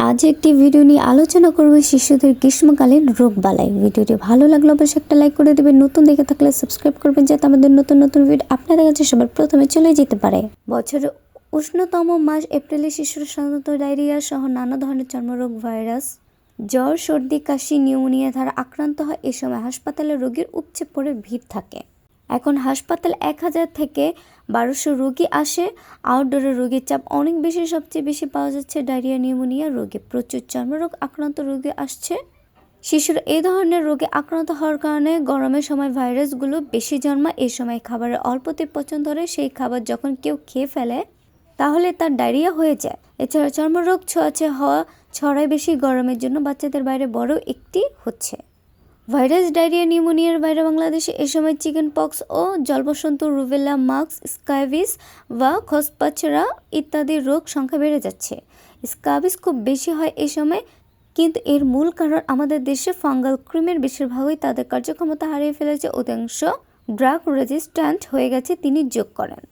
আজ একটি ভিডিও নিয়ে আলোচনা করব শিশুদের গ্রীষ্মকালীন রোগবালাই। ভিডিওটি ভালো লাগলে অবশ্যই একটা লাইক করে দেবেন, নতুন দেখে থাকলে সাবস্ক্রাইব করবেন যাতে আমাদের নতুন নতুন ভিডিও আপনাদের কাছে সবার প্রথমে চলে যেতে পারে। বছরের উষ্ণতম মাস এপ্রিলে শিশুরা সাধারণত ডায়রিয়া সহ নানা ধরনের চর্মরোগ, ভাইরাস, জ্বর, সর্দি, কাশি, নিউমোনিয়া দ্বারা আক্রান্ত হয়। এ সময় হাসপাতালে রোগীর উপচে পড়ে ভিড় থাকে। এখন হাসপাতালে 1000 থেকে 1200 রোগী আসে। আউটডোরে রোগীর চাপ অনেক বেশি। সবচেয়ে বেশি পাওয়া যাচ্ছে ডায়রিয়া, নিউমোনিয়া রোগী। প্রচুর চর্মরোগ আক্রান্ত রোগী আসছে। শিশুরা এই ধরনের রোগে আক্রান্ত হওয়ার কারণে গরমের সময় ভাইরাসগুলো বেশি জন্মায়। এই সময় খাবারের অল্পতেই পচন ধরে। সেই খাবার যখন কেউ খেয়ে ফেলে তাহলে তার ডায়রিয়া হয়ে যায়। এছাড়া চর্মরোগ ছোঁয়াচে হওয়া ছড়ায় বেশি। গরমের জন্য বাচ্চাদের বাইরে বড় একটি হচ্ছে ভাইরাস। ডায়রিয়া, নিউমোনিয়ার বাইরে বাংলাদেশে এ সময় চিকেন পক্স ও জলবসন্ত, রুবেলা, মাস্ক, স্ক্যাবিস বা খসপাচরা ইত্যাদি রোগ সংখ্যা বেড়ে যাচ্ছে। স্ক্যাবিস খুব বেশি হয় এ সময়, কিন্তু এর মূল কারণ আমাদের দেশে ফাঙ্গাল ক্রিমের বেশিরভাগই তাদের কার্যক্ষমতা হারিয়ে ফেলেছে, অধিকাংশ ড্রাগ রেজিস্ট্যান্ট হয়ে গেছে, তিনি যোগ করেন।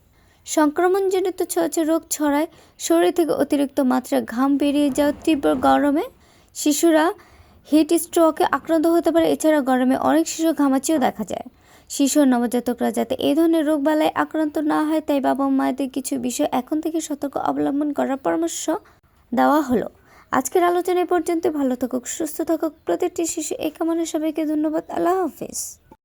সংক্রমণজনিত ছোঁয়াচে রোগ ছড়ায় শরীর থেকে অতিরিক্ত মাত্রায় ঘাম বেরিয়ে যাওয়া, তীব্র গরমে শিশুরা হিট স্ট্রোকে আক্রান্ত হতে পারে। এছাড়া গরমে অনেক শিশু ঘামাচিও দেখা যায়। শিশু ও নবজাতকরা যাতে এই ধরনের রোগবালায় আক্রান্ত না হয় তাই বাবা মায়েদের কিছু বিষয় এখন থেকে সতর্ক অবলম্বন করার পরামর্শ দেওয়া হলো। আজকের আলোচনা পর্যন্ত। ভালো থাকুক, সুস্থ থাকুক প্রতিটি শিশু, এই কামনা। সবাইকে ধন্যবাদ। আল্লাহ হাফিজ।